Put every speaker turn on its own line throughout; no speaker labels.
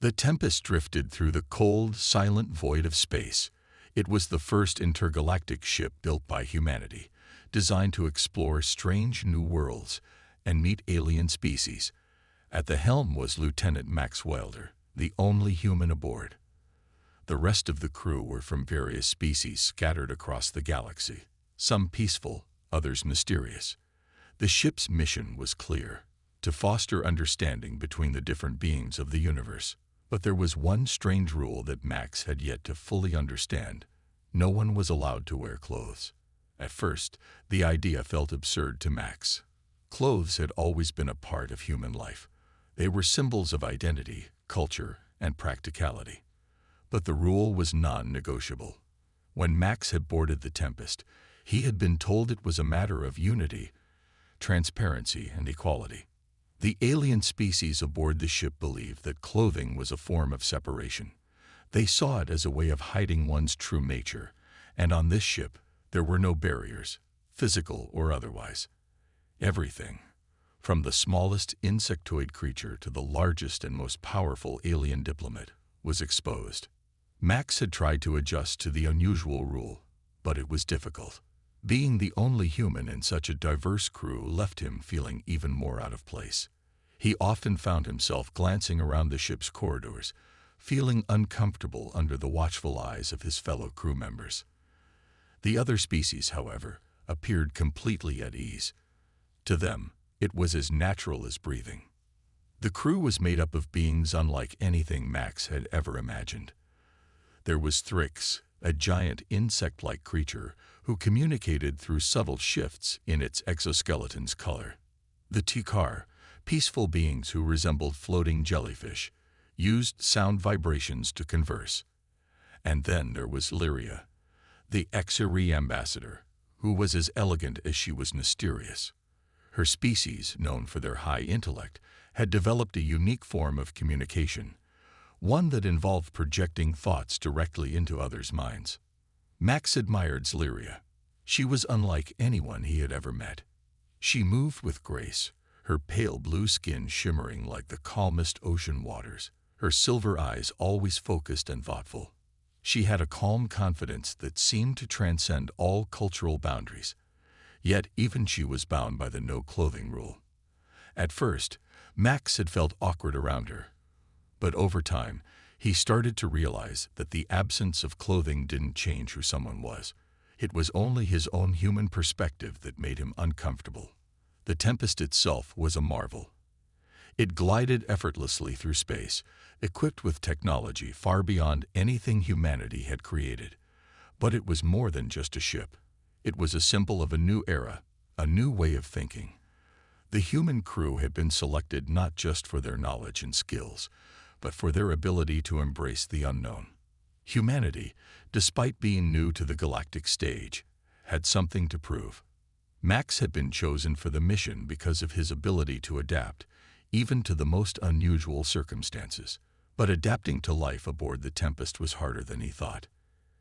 The Tempest drifted through the cold, silent void of space. It was the first intergalactic ship built by humanity, designed to explore strange new worlds and meet alien species. At the helm was Lieutenant Max Wilder, the only human aboard. The rest of the crew were from various species scattered across the galaxy, some peaceful, others mysterious. The ship's mission was clear: to foster understanding between the different beings of the universe. But there was one strange rule that Max had yet to fully understand. No one was allowed to wear clothes. At first, the idea felt absurd to Max. Clothes had always been a part of human life. They were symbols of identity, culture, and practicality. But the rule was non-negotiable. When Max had boarded the Tempest, he had been told it was a matter of unity, transparency, and equality. The alien species aboard the ship believed that clothing was a form of separation. They saw it as a way of hiding one's true nature, and on this ship, there were no barriers, physical or otherwise. Everything, from the smallest insectoid creature to the largest and most powerful alien diplomat, was exposed. Max had tried to adjust to the unusual rule, but it was difficult. Being the only human in such a diverse crew left him feeling even more out of place. He often found himself glancing around the ship's corridors, feeling uncomfortable under the watchful eyes of his fellow crew members. The other species, however, appeared completely at ease. To them, it was as natural as breathing. The crew was made up of beings unlike anything Max had ever imagined. There was Thrix, a giant insect-like creature who communicated through subtle shifts in its exoskeleton's color. The Tikar, peaceful beings who resembled floating jellyfish, used sound vibrations to converse. And then there was Lyria, the HFY ambassador, who was as elegant as she was mysterious. Her species, known for their high intellect, had developed a unique form of communication, one that involved projecting thoughts directly into others' minds. Max admired Lyria. She was unlike anyone he had ever met. She moved with grace, her pale blue skin shimmering like the calmest ocean waters, her silver eyes always focused and thoughtful. She had a calm confidence that seemed to transcend all cultural boundaries. Yet even she was bound by the no-clothing rule. At first, Max had felt awkward around her. But over time, he started to realize that the absence of clothing didn't change who someone was. It was only his own human perspective that made him uncomfortable. The Tempest itself was a marvel. It glided effortlessly through space, equipped with technology far beyond anything humanity had created. But it was more than just a ship. It was a symbol of a new era, a new way of thinking. The human crew had been selected not just for their knowledge and skills, but for their ability to embrace the unknown. Humanity, despite being new to the galactic stage, had something to prove. Max had been chosen for the mission because of his ability to adapt, even to the most unusual circumstances. But adapting to life aboard the Tempest was harder than he thought.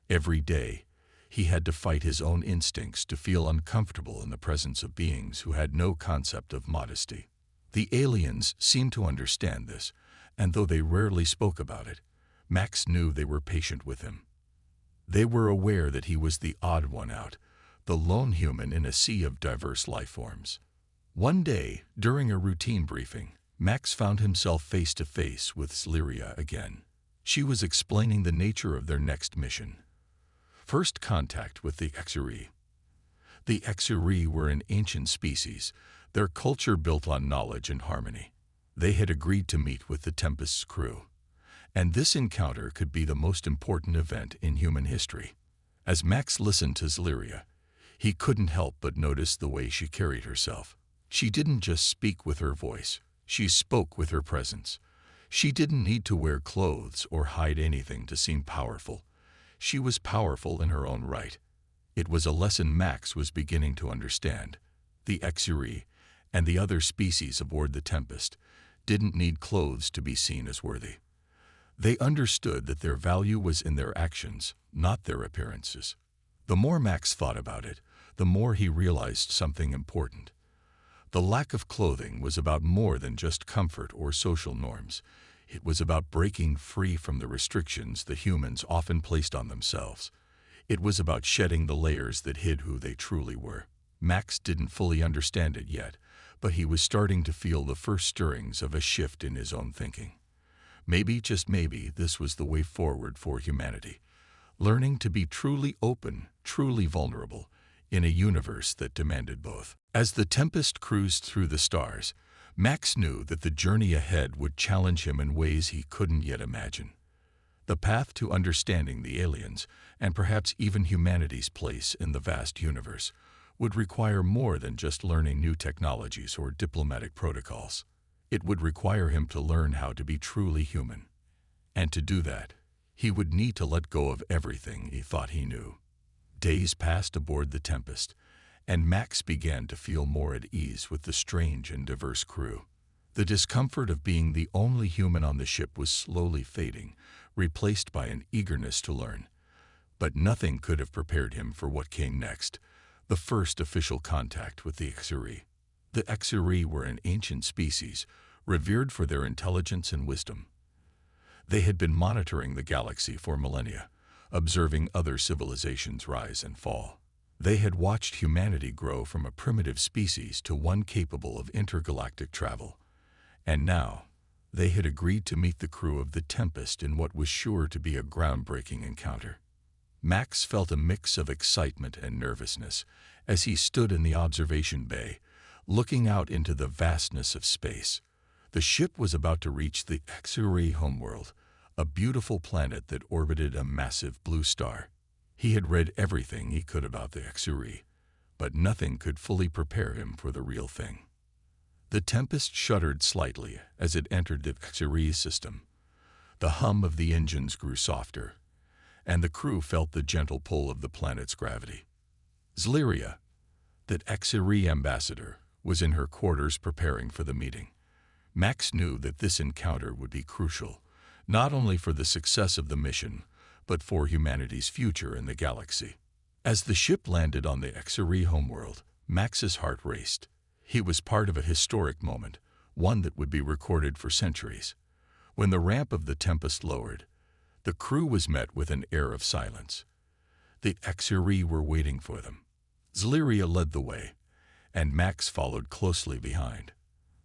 Every day, he had to fight his own instincts to feel uncomfortable in the presence of beings who had no concept of modesty. The aliens seemed to understand this, and though they rarely spoke about it, Max knew they were patient with him. They were aware that he was the odd one out, the lone human in a sea of diverse life forms. One day, during a routine briefing, Max found himself face to face with Lyria again. She was explaining the nature of their next mission. First contact with the HFY. The HFY were an ancient species, their culture built on knowledge and harmony. They had agreed to meet with the Tempest's crew, and this encounter could be the most important event in human history. As Max listened to Lyria, he couldn't help but notice the way she carried herself. She didn't just speak with her voice, she spoke with her presence. She didn't need to wear clothes or hide anything to seem powerful. She was powerful in her own right. It was a lesson Max was beginning to understand. The HFY and the other species aboard the Tempest didn't need clothes to be seen as worthy. They understood that their value was in their actions, not their appearances. The more Max thought about it, the more he realized something important. The lack of clothing was about more than just comfort or social norms. It was about breaking free from the restrictions the humans often placed on themselves. It was about shedding the layers that hid who they truly were. Max didn't fully understand it yet, but he was starting to feel the first stirrings of a shift in his own thinking. Maybe, just maybe, this was the way forward for humanity. Learning to be truly open, truly vulnerable, in a universe that demanded both. As the Tempest cruised through the stars, Max knew that the journey ahead would challenge him in ways he couldn't yet imagine. The path to understanding the aliens, and perhaps even humanity's place in the vast universe, would require more than just learning new technologies or diplomatic protocols. It would require him to learn how to be truly human. And to do that, he would need to let go of everything he thought he knew. Days passed aboard the Tempest, and Max began to feel more at ease with the strange and diverse crew. The discomfort of being the only human on the ship was slowly fading, replaced by an eagerness to learn. But nothing could have prepared him for what came next, the first official contact with the HFY. The HFY were an ancient species, revered for their intelligence and wisdom. They had been monitoring the galaxy for millennia, observing other civilizations rise and fall. They had watched humanity grow from a primitive species to one capable of intergalactic travel. And now, they had agreed to meet the crew of the Tempest in what was sure to be a groundbreaking encounter. Max felt a mix of excitement and nervousness as he stood in the observation bay, looking out into the vastness of space. The ship was about to reach the HFY homeworld, a beautiful planet that orbited a massive blue star. He had read everything he could about the HFY, but nothing could fully prepare him for the real thing. The Tempest shuddered slightly as it entered the HFY system. The hum of the engines grew softer, and the crew felt the gentle pull of the planet's gravity. Zlyria, that HFY ambassador, was in her quarters preparing for the meeting. Max knew that this encounter would be crucial, not only for the success of the mission, but for humanity's future in the galaxy. As the ship landed on the HFY homeworld, Max's heart raced. He was part of a historic moment, one that would be recorded for centuries. When the ramp of the Tempest lowered, the crew was met with an air of silence. The HFY were waiting for them. Zlyria led the way, and Max followed closely behind.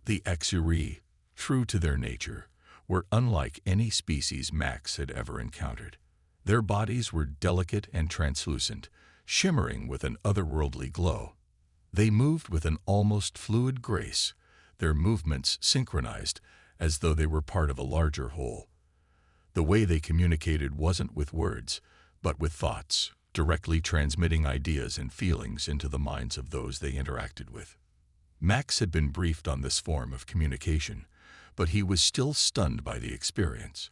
The HFY, true to their nature, were unlike any species Max had ever encountered. Their bodies were delicate and translucent, shimmering with an otherworldly glow. They moved with an almost fluid grace, their movements synchronized as though they were part of a larger whole. The way they communicated wasn't with words, but with thoughts, directly transmitting ideas and feelings into the minds of those they interacted with. Max had been briefed on this form of communication, but he was still stunned by the experience.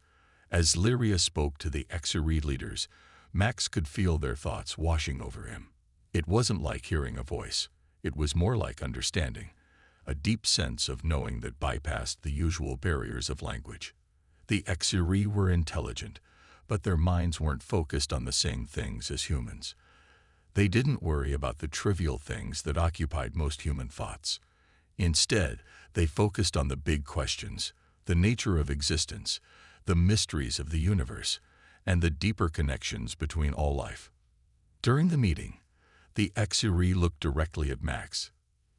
As Zlyria spoke to the HFY leaders, Max could feel their thoughts washing over him. It wasn't like hearing a voice. It was more like understanding, a deep sense of knowing that bypassed the usual barriers of language. The HFY were intelligent, but their minds weren't focused on the same things as humans. They didn't worry about the trivial things that occupied most human thoughts. Instead, they focused on the big questions, the nature of existence, the mysteries of the universe, and the deeper connections between all life. During the meeting, the HFY looked directly at Max.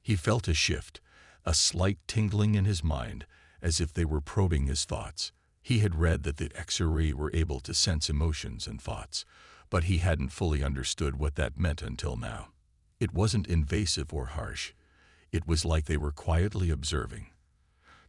He felt a shift, a slight tingling in his mind, as if they were probing his thoughts. He had read that the HFY were able to sense emotions and thoughts, but he hadn't fully understood what that meant until now. It wasn't invasive or harsh. It was like they were quietly observing,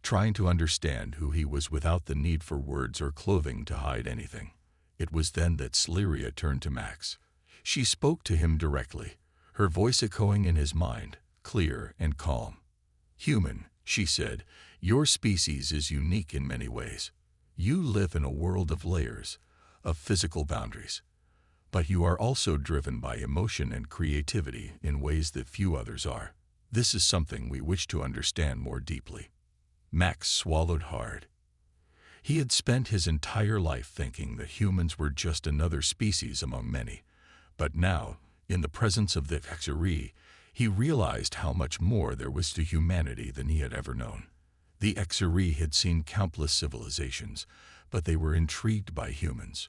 trying to understand who he was without the need for words or clothing to hide anything. It was then that Zlyria turned to Max. She spoke to him directly, her voice echoing in his mind, clear and calm. "Human," she said, "your species is unique in many ways. You live in a world of layers, of physical boundaries. But you are also driven by emotion and creativity in ways that few others are. This is something we wish to understand more deeply." Max swallowed hard. He had spent his entire life thinking that humans were just another species among many. But now, in the presence of the HFY, he realized how much more there was to humanity than he had ever known. The Xeree had seen countless civilizations, but they were intrigued by humans,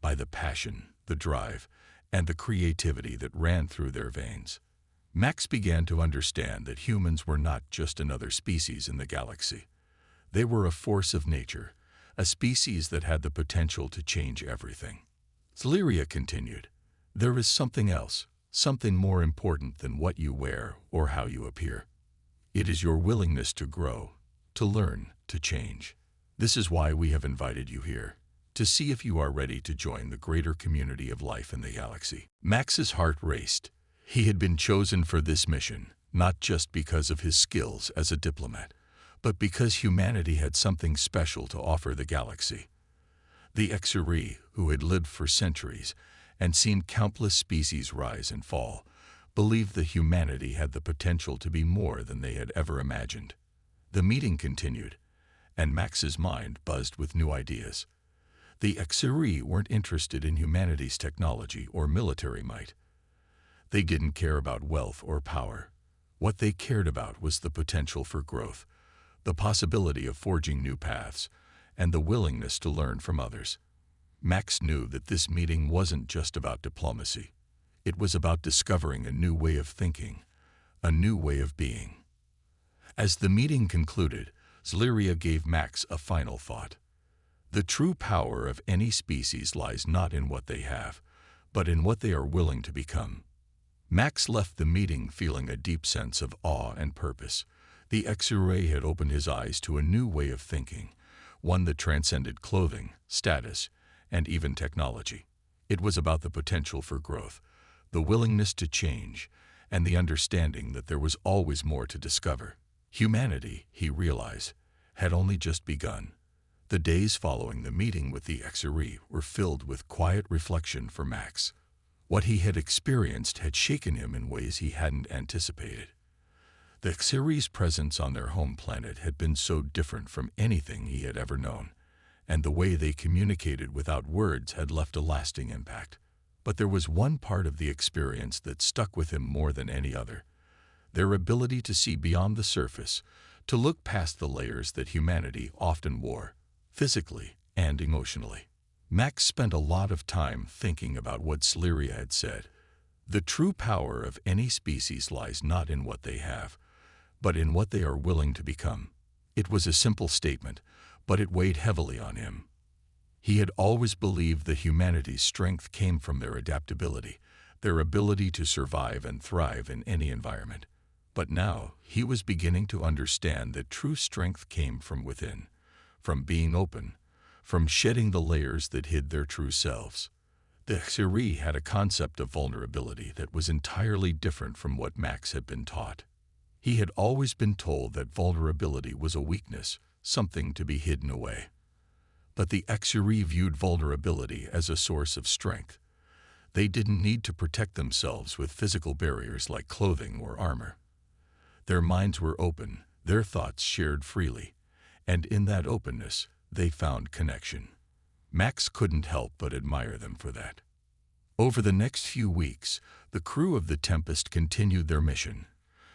by the passion, the drive, and the creativity that ran through their veins. Max began to understand that humans were not just another species in the galaxy. They were a force of nature, a species that had the potential to change everything. Zlyria continued, "There is something else, something more important than what you wear or how you appear. It is your willingness to grow, to learn, to change. This is why we have invited you here, to see if you are ready to join the greater community of life in the galaxy." Max's heart raced. He had been chosen for this mission, not just because of his skills as a diplomat, but because humanity had something special to offer the galaxy. The Xeree, who had lived for centuries and seen countless species rise and fall, believed that humanity had the potential to be more than they had ever imagined. The meeting continued, and Max's mind buzzed with new ideas. The Xeree weren't interested in humanity's technology or military might. They didn't care about wealth or power. What they cared about was the potential for growth, the possibility of forging new paths, and the willingness to learn from others. Max knew that this meeting wasn't just about diplomacy. It was about discovering a new way of thinking, a new way of being. As the meeting concluded, Zlyria gave Max a final thought. The true power of any species lies not in what they have, but in what they are willing to become. Max left the meeting feeling a deep sense of awe and purpose. The Xeree had opened his eyes to a new way of thinking, one that transcended clothing, status, and even technology. It was about the potential for growth, the willingness to change, and the understanding that there was always more to discover. Humanity, he realized, had only just begun. The days following the meeting with the Xeree were filled with quiet reflection for Max. What he had experienced had shaken him in ways he hadn't anticipated. The Xeree's presence on their home planet had been so different from anything he had ever known, and the way they communicated without words had left a lasting impact. But there was one part of the experience that stuck with him more than any other: their ability to see beyond the surface, to look past the layers that humanity often wore, physically and emotionally. Max spent a lot of time thinking about what Zlyria had said. The true power of any species lies not in what they have, but in what they are willing to become. It was a simple statement, but it weighed heavily on him. He had always believed that humanity's strength came from their adaptability, their ability to survive and thrive in any environment. But now he was beginning to understand that true strength came from within, from being open, from shedding the layers that hid their true selves. The Xeree had a concept of vulnerability that was entirely different from what Max had been taught. He had always been told that vulnerability was a weakness, something to be hidden away. But the Xeree viewed vulnerability as a source of strength. They didn't need to protect themselves with physical barriers like clothing or armor. Their minds were open, their thoughts shared freely, and in that openness, they found connection. Max couldn't help but admire them for that. Over the next few weeks, the crew of the Tempest continued their mission,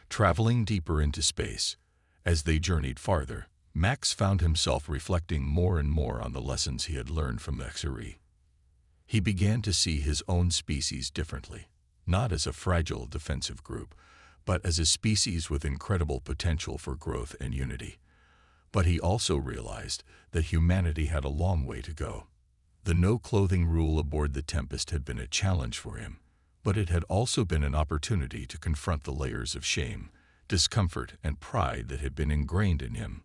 traveling deeper into space. As they journeyed farther, Max found himself reflecting more and more on the lessons he had learned from the Xeree. He began to see his own species differently, not as a fragile defensive group, but as a species with incredible potential for growth and unity. But he also realized that humanity had a long way to go. The no-clothing rule aboard the Tempest had been a challenge for him, but it had also been an opportunity to confront the layers of shame, discomfort, and pride that had been ingrained in him.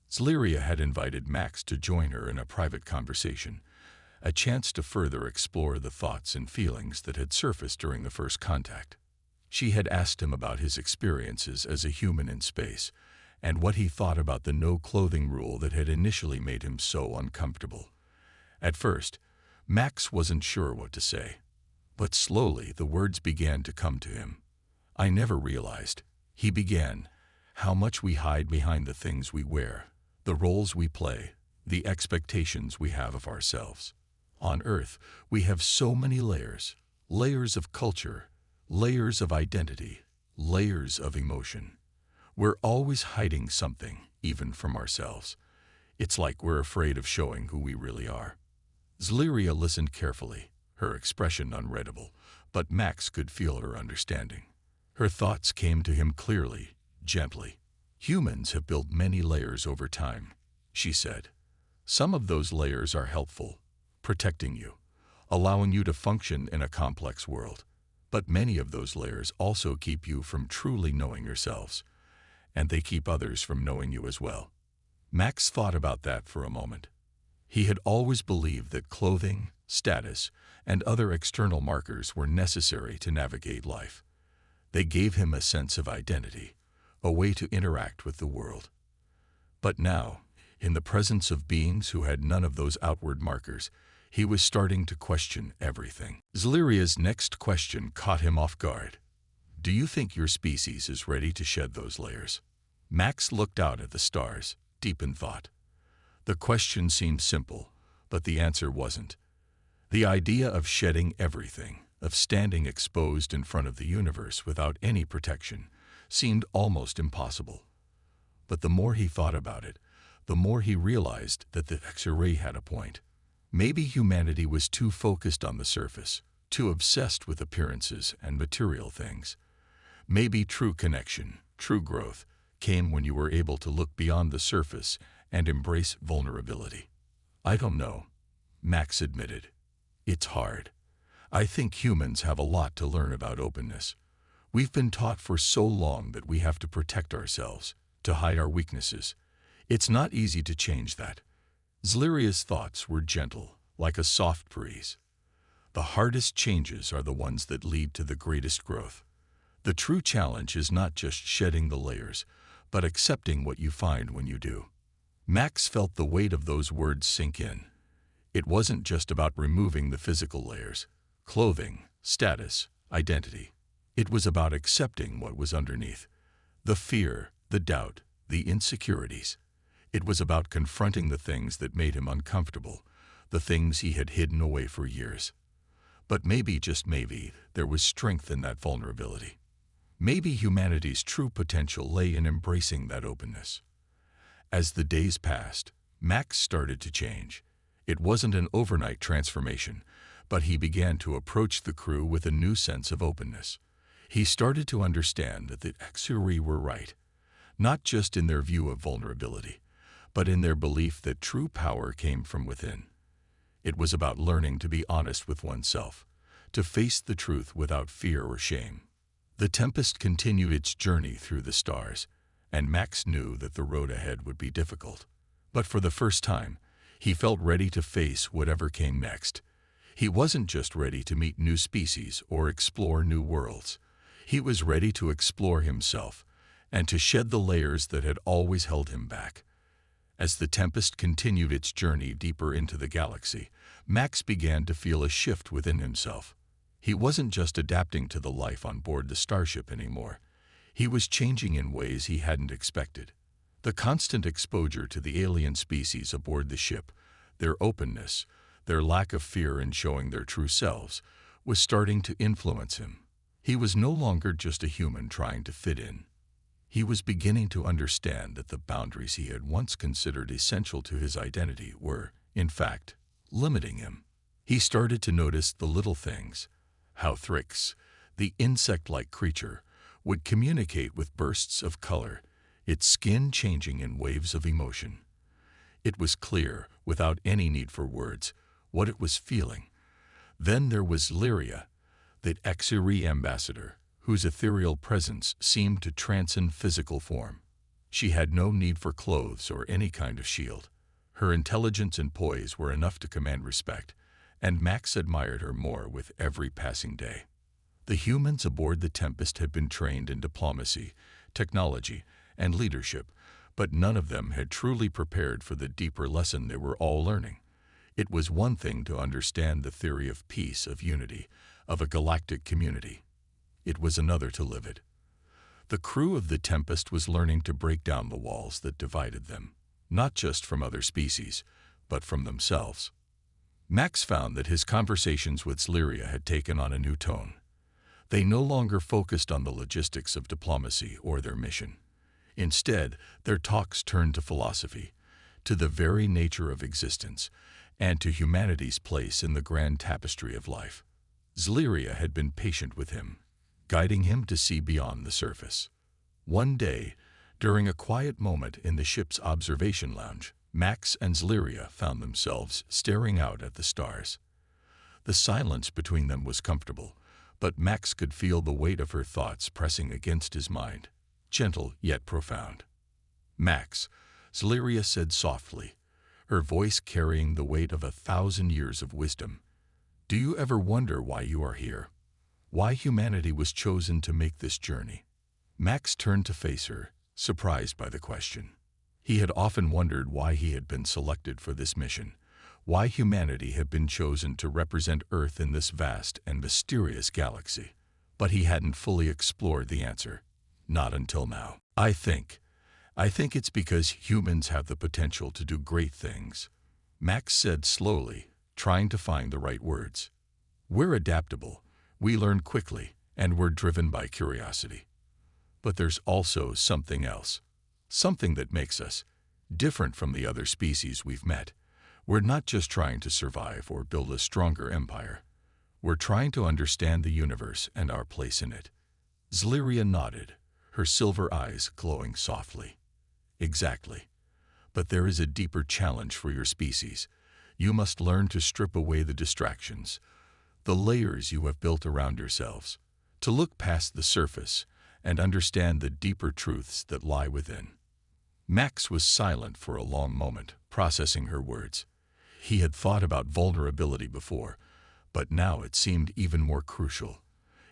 Zlyria had invited Max to join her in a private conversation, a chance to further explore the thoughts and feelings that had surfaced during the first contact. She had asked him about his experiences as a human in space, and what he thought about the no-clothing rule that had initially made him so uncomfortable. At first, Max wasn't sure what to say, but slowly the words began to come to him. "I never realized," he began, "how much we hide behind the things we wear, the roles we play, the expectations we have of ourselves. On Earth, we have so many layers, layers of culture, layers of identity, layers of emotion. We're always hiding something, even from ourselves. It's like we're afraid of showing who we really are. Zlyria listened carefully, her expression unreadable, but Max could feel her understanding. Her thoughts came to him clearly, gently. Humans have built many layers over time, she said. Some of those layers are helpful, protecting you, allowing you to function in a complex world. But many of those layers also keep you from truly knowing yourselves, and they keep others from knowing you as well. Max thought about that for a moment. He had always believed that clothing, status, and other external markers were necessary to navigate life. They gave him a sense of identity, a way to interact with the world. But now, in the presence of beings who had none of those outward markers, he was starting to question everything. Zlyria's next question caught him off guard. Do you think your species is ready to shed those layers? Max looked out at the stars, deep in thought. The question seemed simple, but the answer wasn't. The idea of shedding everything, of standing exposed in front of the universe without any protection, seemed almost impossible. But the more he thought about it, the more he realized that the HFY had a point. Maybe humanity was too focused on the surface, too obsessed with appearances and material things. Maybe true connection, true growth, came when you were able to look beyond the surface and embrace vulnerability. I don't know, Max admitted. It's hard. I think humans have a lot to learn about openness. We've been taught for so long that we have to protect ourselves, to hide our weaknesses. It's not easy to change that. Zlyria's thoughts were gentle, like a soft breeze. The hardest changes are the ones that lead to the greatest growth. The true challenge is not just shedding the layers, but accepting what you find when you do. Max felt the weight of those words sink in. It wasn't just about removing the physical layers, clothing, status, identity. It was about accepting what was underneath. The fear, the doubt, the insecurities. It was about confronting the things that made him uncomfortable, the things he had hidden away for years. But maybe, just maybe, there was strength in that vulnerability. Maybe humanity's true potential lay in embracing that openness. As the days passed, Max started to change. It wasn't an overnight transformation, but he began to approach the crew with a new sense of openness. He started to understand that the HFY were right, not just in their view of vulnerability, but in their belief that true power came from within. It was about learning to be honest with oneself, to face the truth without fear or shame. The Tempest continued its journey through the stars, and Max knew that the road ahead would be difficult. But for the first time, he felt ready to face whatever came next. He wasn't just ready to meet new species or explore new worlds. He was ready to explore himself and to shed the layers that had always held him back. As the Tempest continued its journey deeper into the galaxy, Max began to feel a shift within himself. He wasn't just adapting to the life on board the starship anymore. He was changing in ways he hadn't expected. The constant exposure to the alien species aboard the ship, their openness, their lack of fear in showing their true selves, was starting to influence him. He was no longer just a human trying to fit in. He was beginning to understand that the boundaries he had once considered essential to his identity were, in fact, limiting him. He started to notice the little things, how Thrix, the insect-like creature, would communicate with bursts of color, its skin changing in waves of emotion. It was clear, without any need for words, what it was feeling. Then there was Zlyria, the HFY ambassador, whose ethereal presence seemed to transcend physical form. She had no need for clothes or any kind of shield. Her intelligence and poise were enough to command respect, and Max admired her more with every passing day. The humans aboard the Tempest had been trained in diplomacy, technology, and leadership, but none of them had truly prepared for the deeper lesson they were all learning. It was one thing to understand the theory of peace, of unity, of a galactic community. It was another to live it. The crew of the Tempest was learning to break down the walls that divided them, not just from other species, but from themselves. Max found that his conversations with Zlyria had taken on a new tone. They no longer focused on the logistics of diplomacy or their mission. Instead, their talks turned to philosophy, to the very nature of existence, and to humanity's place in the grand tapestry of life. Zlyria had been patient with him, guiding him to see beyond the surface. One day, during a quiet moment in the ship's observation lounge, Max and Zlyria found themselves staring out at the stars. The silence between them was comfortable, but Max could feel the weight of her thoughts pressing against his mind, gentle yet profound. "Max," Zlyria said softly, her voice carrying the weight of 1,000 years of wisdom, "do you ever wonder why you are here? Why humanity was chosen to make this journey?" Max turned to face her, surprised by the question. He had often wondered why he had been selected for this mission, why humanity had been chosen to represent Earth in this vast and mysterious galaxy. But he hadn't fully explored the answer, not until now. I think it's because humans have the potential to do great things," Max said slowly, trying to find the right words. "We're adaptable, we learn quickly, and we're driven by curiosity. But there's also something else, something that makes us different from the other species we've met. We're not just trying to survive or build a stronger empire. We're trying to understand the universe and our place in it." Zlyria nodded, her silver eyes glowing softly. "Exactly. But there is a deeper challenge for your species. You must learn to strip away the distractions, the layers you have built around yourselves, to look past the surface and understand the deeper truths that lie within." Max was silent for a long moment, processing her words. He had thought about vulnerability before, but now it seemed even more crucial.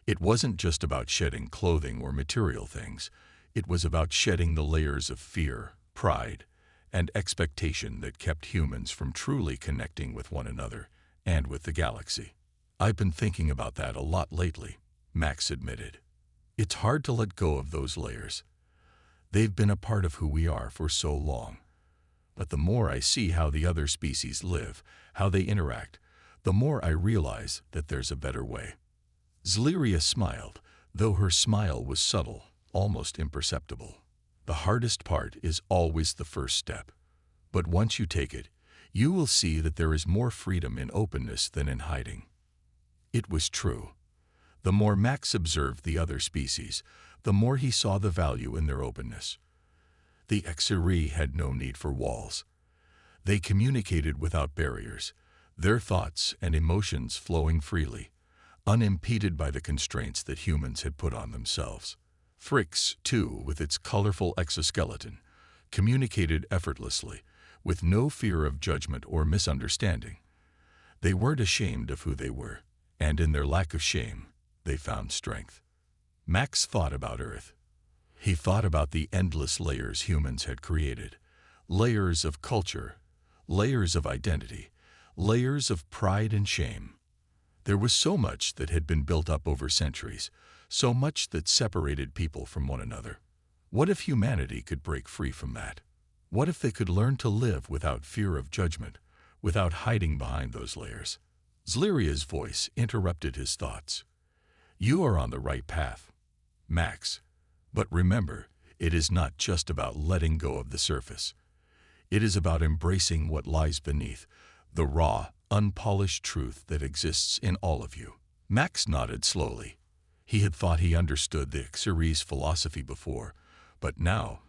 It wasn't just about shedding clothing or material things. It was about shedding the layers of fear, pride, and expectation that kept humans from truly connecting with one another and with the galaxy. "I've been thinking about that a lot lately," Max admitted. "It's hard to let go of those layers. They've been a part of who we are for so long. But the more I see how the other species live, how they interact, the more I realize that there's a better way." Zlyria smiled, though her smile was subtle, almost imperceptible. "The hardest part is always the first step. But once you take it, you will see that there is more freedom in openness than in hiding." It was true. The more Max observed the other species, the more he saw the value in their openness. The HFY had no need for walls. They communicated without barriers, their thoughts and emotions flowing freely, unimpeded by the constraints that humans had put on themselves. Thrix, too, with its colorful exoskeleton, communicated effortlessly, with no fear of judgment or misunderstanding. They weren't ashamed of who they were, and in their lack of shame, they found strength. Max thought about Earth. He thought about the endless layers humans had created, layers of culture, layers of identity, layers of pride and shame. There was so much that had been built up over centuries, so much that separated people from one another. What if humanity could break free from that? What if they could learn to live without fear of judgment, without hiding behind those layers? Zlyria's voice interrupted his thoughts. "You are on the right path, Max. But remember, it is not just about letting go of the surface. It is about embracing what lies beneath, the raw, unpolished truth that exists in all of you." Max nodded slowly. He had thought he understood the HFY's philosophy before, but now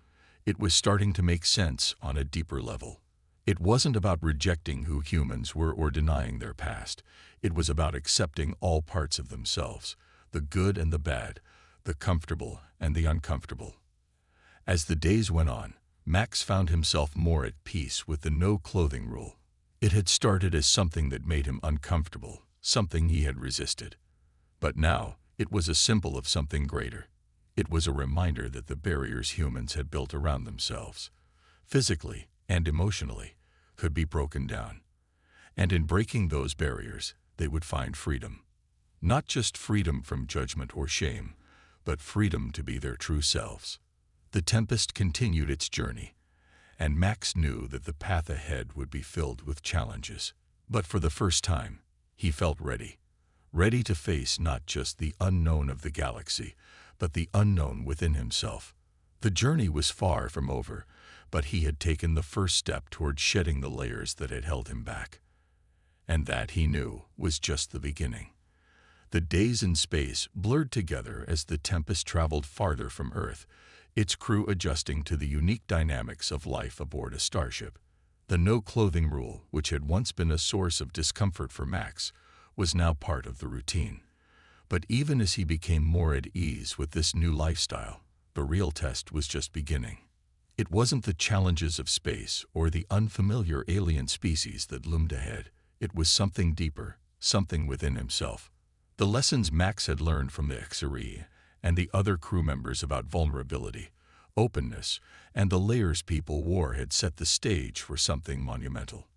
it was starting to make sense on a deeper level. It wasn't about rejecting who humans were or denying their past. It was about accepting all parts of themselves, the good and the bad, the comfortable and the uncomfortable. As the days went on, Max found himself more at peace with the no-clothing rule. It had started as something that made him uncomfortable, something he had resisted. But now, it was a symbol of something greater. It was a reminder that the barriers humans had built around themselves, physically and emotionally, could be broken down. And in breaking those barriers, they would find freedom. Not just freedom from judgment or shame, but freedom to be their true selves. The Tempest continued its journey, and Max knew that the path ahead would be filled with challenges. But for the first time, he felt ready. Ready to face not just the unknown of the galaxy, but the unknown within himself, The journey was far from over, but he had taken the first step toward shedding the layers that had held him back. And that, he knew, was just the beginning. The days in space blurred together as the Tempest traveled farther from Earth, its crew adjusting to the unique dynamics of life aboard a starship. The no-clothing rule, which had once been a source of discomfort for Max, was now part of the routine. But even as he became more at ease with this new lifestyle, the real test was just beginning. It wasn't the challenges of space or the unfamiliar alien species that loomed ahead. It was something deeper, something within himself. The lessons Max had learned from the HFY and the other crew members about vulnerability, openness, and the layers people wore had set the stage for something monumental.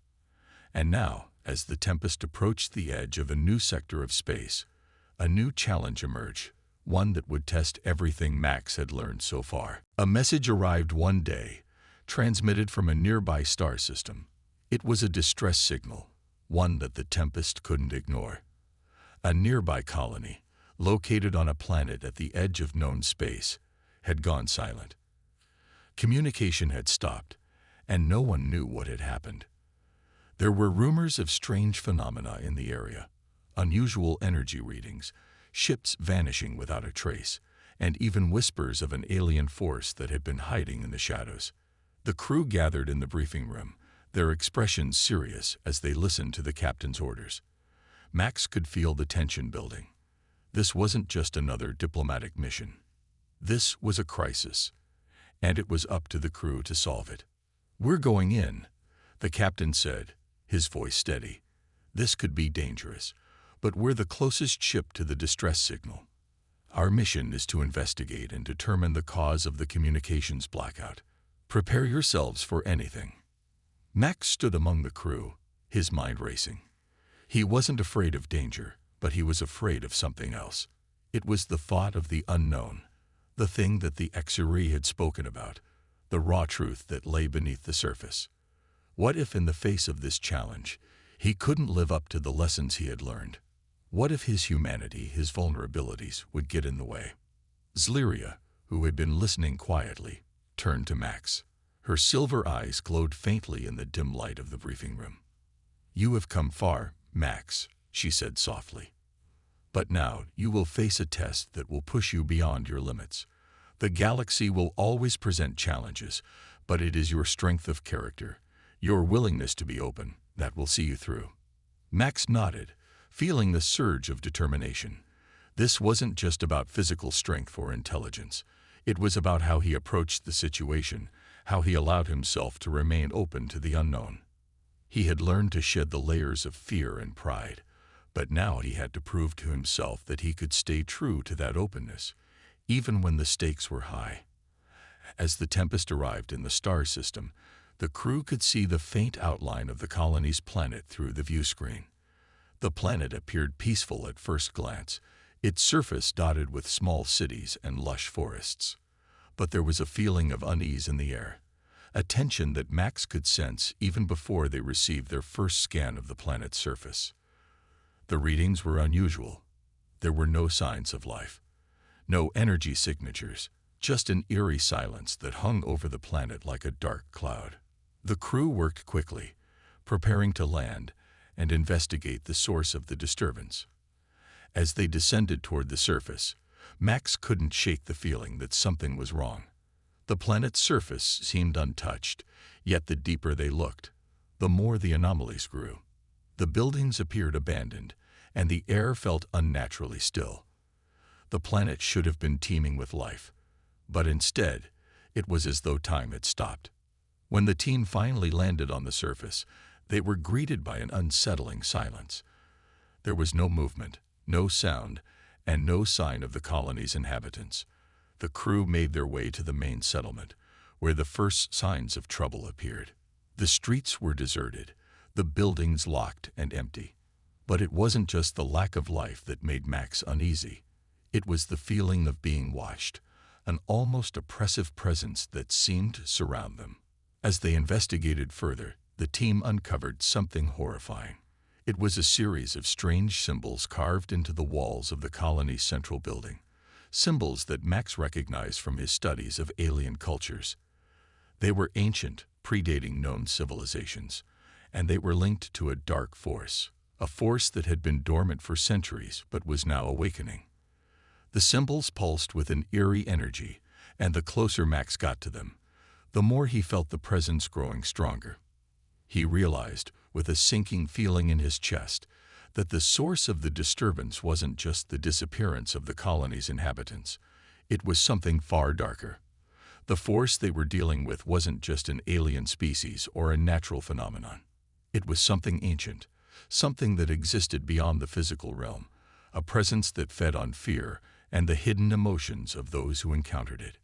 And now, as the Tempest approached the edge of a new sector of space, a new challenge emerged, one that would test everything Max had learned so far. A message arrived one day, transmitted from a nearby star system. It was a distress signal, one that the Tempest couldn't ignore. A nearby colony, located on a planet at the edge of known space, had gone silent. Communication had stopped, and no one knew what had happened. There were rumors of strange phenomena in the area, unusual energy readings, ships vanishing without a trace, and even whispers of an alien force that had been hiding in the shadows. The crew gathered in the briefing room, their expressions serious as they listened to the captain's orders. Max could feel the tension building. This wasn't just another diplomatic mission. This was a crisis, and it was up to the crew to solve it. "We're going in," the captain said, his voice steady. "This could be dangerous, but we're the closest ship to the distress signal. Our mission is to investigate and determine the cause of the communications blackout. Prepare yourselves for anything." Max stood among the crew, his mind racing. He wasn't afraid of danger, but he was afraid of something else. It was the thought of the unknown, the thing that the HFY had spoken about, the raw truth that lay beneath the surface. What if, in the face of this challenge, he couldn't live up to the lessons he had learned? What if his humanity, his vulnerabilities, would get in the way? Zlyria, who had been listening quietly, turned to Max. Her silver eyes glowed faintly in the dim light of the briefing room. "You have come far, Max," she said softly. "But now you will face a test that will push you beyond your limits. The galaxy will always present challenges, but it is your strength of character, your willingness to be open, that will see you through." Max nodded, feeling the surge of determination. This wasn't just about physical strength or intelligence. It was about how he approached the situation, how he allowed himself to remain open to the unknown. He had learned to shed the layers of fear and pride, but now he had to prove to himself that he could stay true to that openness, even when the stakes were high. As the Tempest arrived in the star system, the crew could see the faint outline of the colony's planet through the view screen. The planet appeared peaceful at first glance, its surface dotted with small cities and lush forests. But there was a feeling of unease in the air, a tension that Max could sense even before they received their first scan of the planet's surface. The readings were unusual. There were no signs of life, no energy signatures, just an eerie silence that hung over the planet like a dark cloud. The crew worked quickly, preparing to land and investigate the source of the disturbance. As they descended toward the surface, Max couldn't shake the feeling that something was wrong. The planet's surface seemed untouched, yet the deeper they looked, the more the anomalies grew. The buildings appeared abandoned, and the air felt unnaturally still. The planet should have been teeming with life, but instead, it was as though time had stopped. When the team finally landed on the surface, they were greeted by an unsettling silence. There was no movement, no sound, and no sign of the colony's inhabitants. The crew made their way to the main settlement, where the first signs of trouble appeared. The streets were deserted, the buildings locked and empty. But it wasn't just the lack of life that made Max uneasy. It was the feeling of being watched, an almost oppressive presence that seemed to surround them. As they investigated further, the team uncovered something horrifying. It was a series of strange symbols carved into the walls of the colony's central building, symbols that Max recognized from his studies of alien cultures. They were ancient, predating known civilizations, and they were linked to a dark force, a force that had been dormant for centuries but was now awakening. The symbols pulsed with an eerie energy, and the closer Max got to them, the more he felt the presence growing stronger. He realized, with a sinking feeling in his chest, that the source of the disturbance wasn't just the disappearance of the colony's inhabitants. It was something far darker. The force they were dealing with wasn't just an alien species or a natural phenomenon. It was something ancient, something that existed beyond the physical realm, a presence that fed on fear and the hidden emotions of those who encountered it.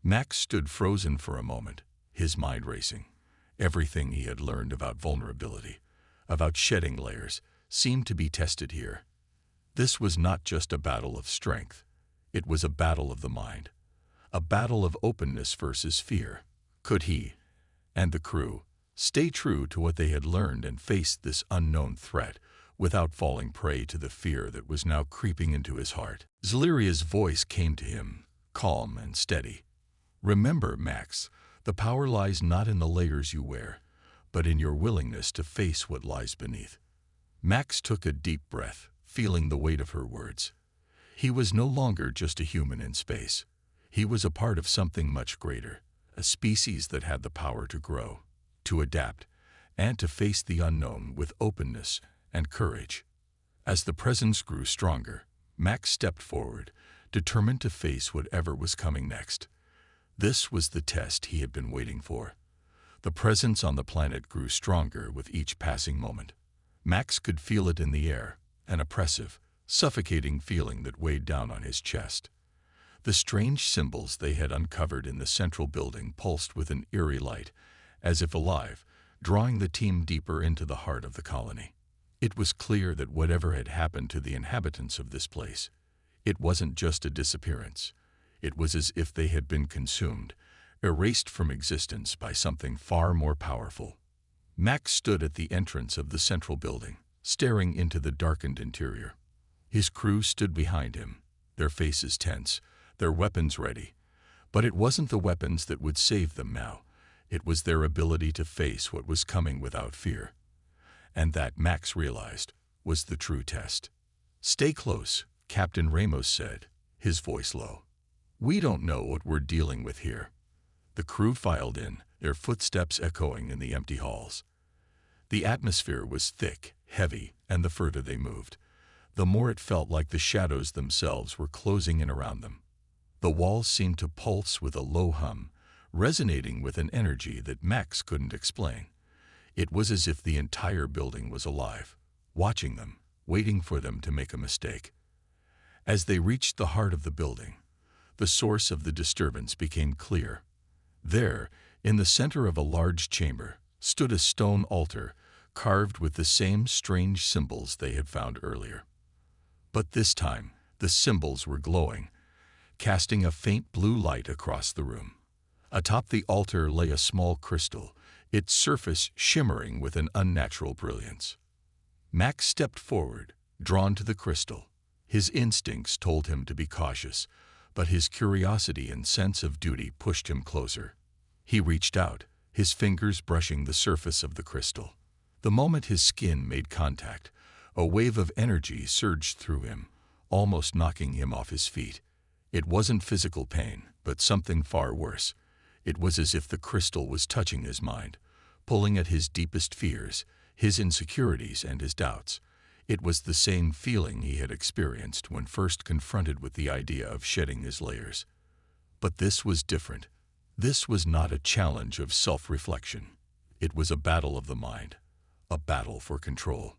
Max stood frozen for a moment, his mind racing. Everything he had learned about vulnerability, about shedding layers, seemed to be tested here. This was not just a battle of strength. It was a battle of the mind, a battle of openness versus fear. Could he, and the crew, stay true to what they had learned and face this unknown threat without falling prey to the fear that was now creeping into his heart? Zaliria's voice came to him, calm and steady. "Remember, Max, the power lies not in the layers you wear, but in your willingness to face what lies beneath." Max took a deep breath, feeling the weight of her words. He was no longer just a human in space. He was a part of something much greater, a species that had the power to grow, to adapt, and to face the unknown with openness and courage. As the presence grew stronger, Max stepped forward, determined to face whatever was coming next. This was the test he had been waiting for. The presence on the planet grew stronger with each passing moment. Max could feel it in the air, an oppressive, suffocating feeling that weighed down on his chest. The strange symbols they had uncovered in the central building pulsed with an eerie light, as if alive, drawing the team deeper into the heart of the colony. It was clear that whatever had happened to the inhabitants of this place, it wasn't just a disappearance. It was as if they had been consumed, erased from existence by something far more powerful. Max stood at the entrance of the central building, staring into the darkened interior. His crew stood behind him, their faces tense, their weapons ready. But it wasn't the weapons that would save them now. It was their ability to face what was coming without fear. And that, Max realized, was the true test. "Stay close," Captain Ramos said, his voice low. "We don't know what we're dealing with here." The crew filed in, their footsteps echoing in the empty halls. The atmosphere was thick, heavy, and the further they moved, the more it felt like the shadows themselves were closing in around them. The walls seemed to pulse with a low hum, resonating with an energy that Max couldn't explain. It was as if the entire building was alive, watching them, waiting for them to make a mistake. As they reached the heart of the building, the source of the disturbance became clear. There, in the center of a large chamber, stood a stone altar carved with the same strange symbols they had found earlier. But this time, the symbols were glowing, casting a faint blue light across the room. Atop the altar lay a small crystal, its surface shimmering with an unnatural brilliance. Max stepped forward, drawn to the crystal. His instincts told him to be cautious, but his curiosity and sense of duty pushed him closer. He reached out, his fingers brushing the surface of the crystal. The moment his skin made contact, a wave of energy surged through him, almost knocking him off his feet. It wasn't physical pain, but something far worse. It was as if the crystal was touching his mind, pulling at his deepest fears, his insecurities and his doubts. It was the same feeling he had experienced when first confronted with the idea of shedding his layers. But this was different. This was not a challenge of self-reflection. It was a battle of the mind, a battle for control.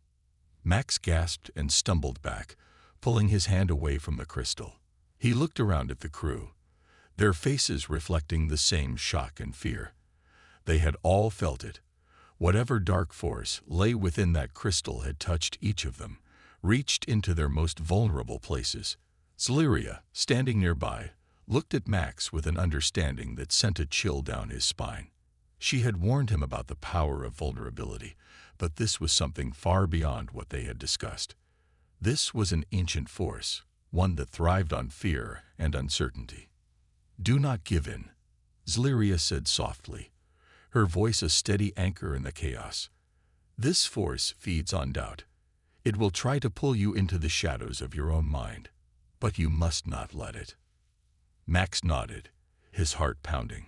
Max gasped and stumbled back, pulling his hand away from the crystal. He looked around at the crew, their faces reflecting the same shock and fear. They had all felt it. Whatever dark force lay within that crystal had touched each of them, reached into their most vulnerable places. Zaliria, standing nearby, looked at Max with an understanding that sent a chill down his spine. She had warned him about the power of vulnerability, but this was something far beyond what they had discussed. This was an ancient force, one that thrived on fear and uncertainty. "Do not give in," Zlyria said softly, her voice a steady anchor in the chaos. "This force feeds on doubt. It will try to pull you into the shadows of your own mind, but you must not let it." Max nodded, his heart pounding.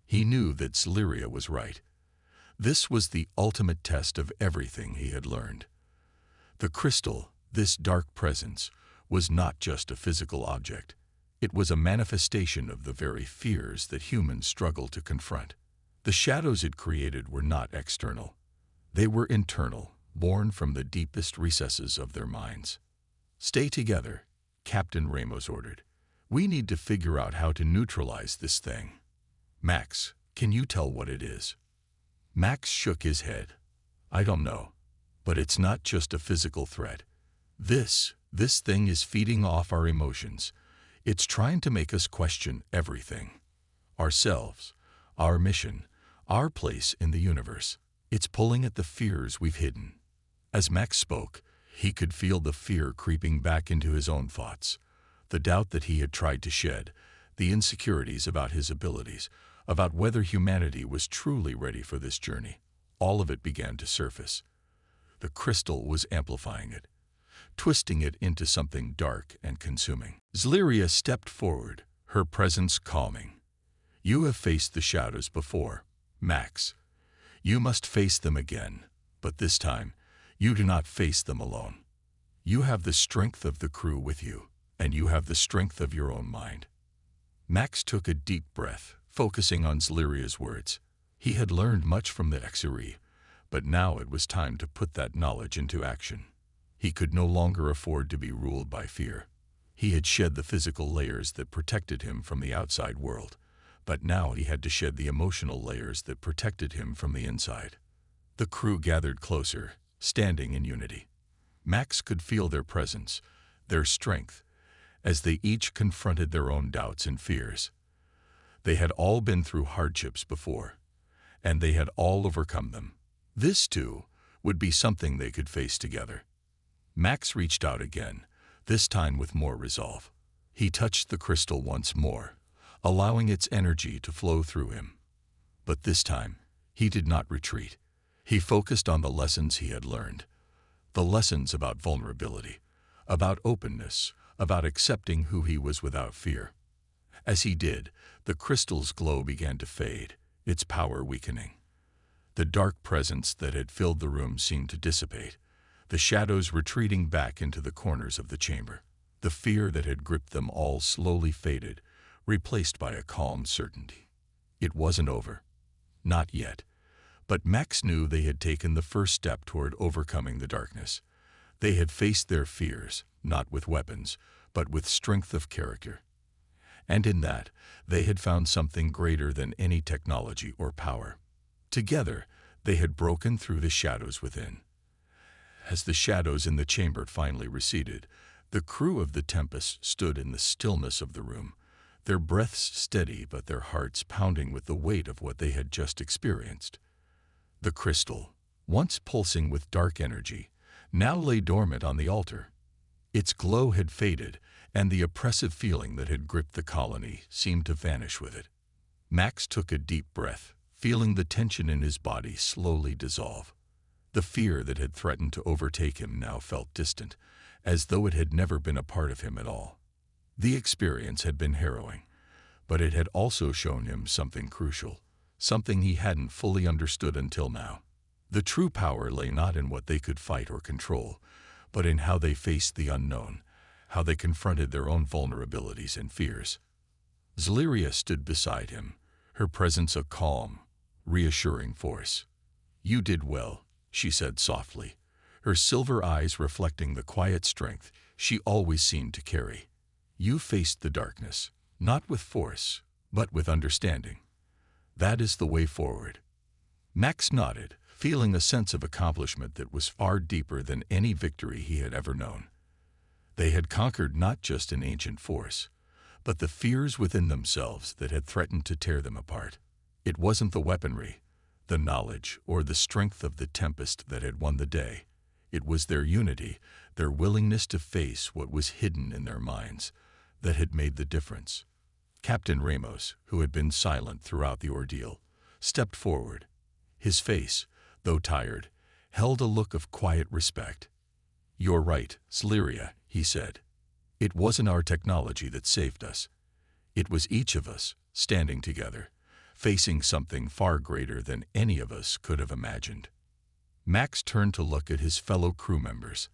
He knew that Zlyria was right. This was the ultimate test of everything he had learned. The crystal, this dark presence, was not just a physical object. It was a manifestation of the very fears that humans struggle to confront. The shadows it created were not external. They were internal, born from the deepest recesses of their minds. "Stay together," Captain Ramos ordered. "We need to figure out how to neutralize this thing." "Max, can you tell what it is?" Max shook his head. "I don't know. But it's not just a physical threat. This thing is feeding off our emotions. It's trying to make us question everything. Ourselves, our mission, our place in the universe. It's pulling at the fears we've hidden." As Max spoke, he could feel the fear creeping back into his own thoughts. The doubt that he had tried to shed, the insecurities about his abilities, about whether humanity was truly ready for this journey. All of it began to surface. The crystal was amplifying it, twisting it into something dark and consuming. Zlyria stepped forward, her presence calming. "You have faced the shadows before, Max. You must face them again, but this time, you do not face them alone. You have the strength of the crew with you, and you have the strength of your own mind." Max took a deep breath, focusing on Zlyria's words. He had learned much from the HFY, but now it was time to put that knowledge into action. He could no longer afford to be ruled by fear. He had shed the physical layers that protected him from the outside world, but now he had to shed the emotional layers that protected him from the inside. The crew gathered closer, standing in unity. Max could feel their presence, their strength, as they each confronted their own doubts and fears. They had all been through hardships before, and they had all overcome them. This, too, would be something they could face together. Max reached out again, this time with more resolve. He touched the crystal once more, allowing its energy to flow through him. But this time, he did not retreat. He focused on the lessons he had learned. The lessons about vulnerability, about openness, about accepting who he was without fear. As he did, the crystal's glow began to fade, its power weakening. The dark presence that had filled the room seemed to dissipate, the shadows retreating back into the corners of the chamber. The fear that had gripped them all slowly faded, replaced by a calm certainty. It wasn't over. Not yet. But Max knew they had taken the first step toward overcoming the darkness. They had faced their fears, not with weapons, but with strength of character. And in that, they had found something greater than any technology or power. Together, they had broken through the shadows within. As the shadows in the chamber finally receded, the crew of the Tempest stood in the stillness of the room, their breaths steady but their hearts pounding with the weight of what they had just experienced. The crystal, once pulsing with dark energy, now lay dormant on the altar. Its glow had faded, and the oppressive feeling that had gripped the colony seemed to vanish with it. Max took a deep breath, feeling the tension in his body slowly dissolve. The fear that had threatened to overtake him now felt distant, as though it had never been a part of him at all. The experience had been harrowing, but it had also shown him something crucial, something he hadn't fully understood until now. The true power lay not in what they could fight or control, but in how they faced the unknown, how they confronted their own vulnerabilities and fears. Zlyria stood beside him, her presence a calm, reassuring force. "You did well," she said softly, her silver eyes reflecting the quiet strength she always seemed to carry. "You faced the darkness, not with force, but with understanding. That is the way forward." Max nodded, feeling a sense of accomplishment that was far deeper than any victory he had ever known. They had conquered not just an ancient force, but the fears within themselves that had threatened to tear them apart. It wasn't the weaponry, the knowledge, or the strength of the Tempest that had won the day. It was their unity, their willingness to face what was hidden in their minds, that had made the difference. Captain Ramos, who had been silent throughout the ordeal, stepped forward. His face, though tired, held a look of quiet respect. "You're right, Zlyria," he said. "It wasn't our technology that saved us. It was each of us, standing together, facing something far greater than any of us could have imagined." Max turned to look at his fellow crew members.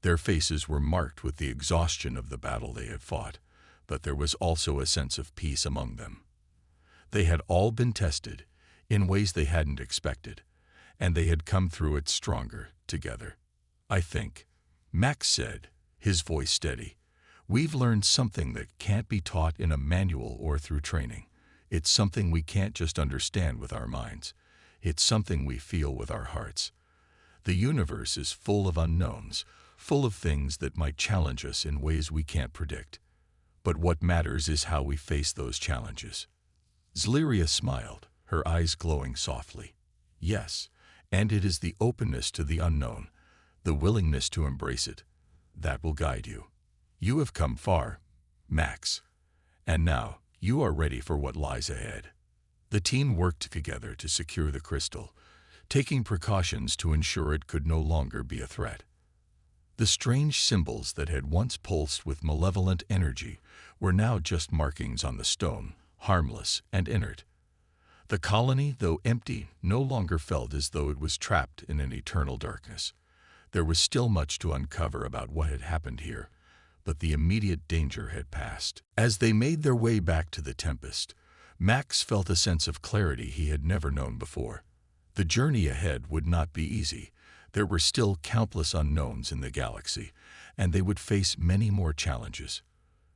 Their faces were marked with the exhaustion of the battle they had fought, but there was also a sense of peace among them. They had all been tested, in ways they hadn't expected, and they had come through it stronger, together. "I think," Max said, his voice steady, "we've learned something that can't be taught in a manual or through training. It's something we can't just understand with our minds. It's something we feel with our hearts. The universe is full of unknowns, full of things that might challenge us in ways we can't predict. But what matters is how we face those challenges." Zlyria smiled, her eyes glowing softly. "Yes, and it is the openness to the unknown, the willingness to embrace it, that will guide you. You have come far, Max, and now you are ready for what lies ahead." The team worked together to secure the crystal, taking precautions to ensure it could no longer be a threat. The strange symbols that had once pulsed with malevolent energy were now just markings on the stone, harmless and inert. The colony, though empty, no longer felt as though it was trapped in an eternal darkness. There was still much to uncover about what had happened here, but the immediate danger had passed. As they made their way back to the Tempest, Max felt a sense of clarity he had never known before. The journey ahead would not be easy. There were still countless unknowns in the galaxy, and they would face many more challenges.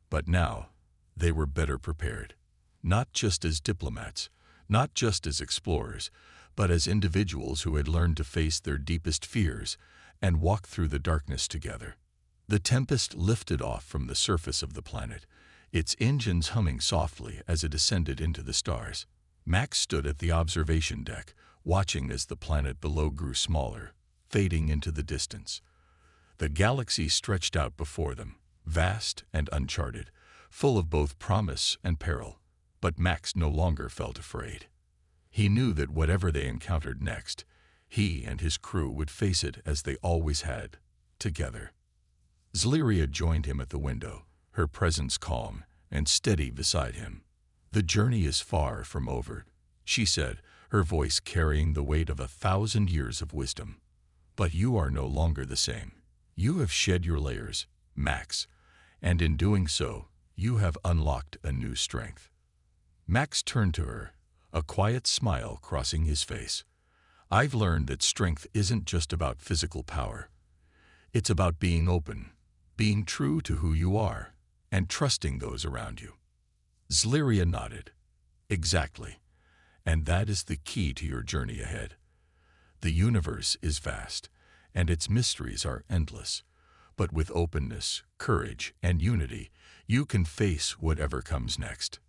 But now, they were better prepared. Not just as diplomats, not just as explorers, but as individuals who had learned to face their deepest fears and walk through the darkness together. The Tempest lifted off from the surface of the planet, its engines humming softly as it ascended into the stars. Max stood at the observation deck, watching as the planet below grew smaller, fading into the distance. The galaxy stretched out before them, vast and uncharted, full of both promise and peril. But Max no longer felt afraid. He knew that whatever they encountered next, he and his crew would face it as they always had, together. Zlyria joined him at the window, her presence calm and steady beside him. "The journey is far from over," she said, her voice carrying the weight of 1,000 years of wisdom. "But you are no longer the same. You have shed your layers, Max, and in doing so, you have unlocked a new strength." Max turned to her, a quiet smile crossing his face. "I've learned that strength isn't just about physical power. It's about being open, being true to who you are, and trusting those around you." Zlyria nodded. "Exactly. And that is the key to your journey ahead. The universe is vast, and its mysteries are endless. But with openness, courage, and unity, you can face whatever comes next."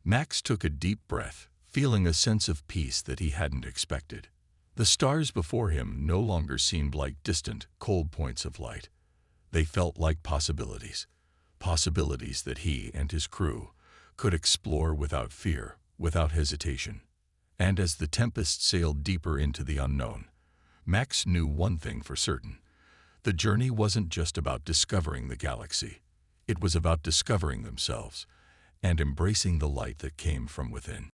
Max took a deep breath, feeling a sense of peace that he hadn't expected. The stars before him no longer seemed like distant, cold points of light. They felt like possibilities, possibilities that he and his crew could explore without fear, without hesitation. And as the Tempest sailed deeper into the unknown, Max knew one thing for certain. The journey wasn't just about discovering the galaxy. It was about discovering themselves and embracing the light that came from within.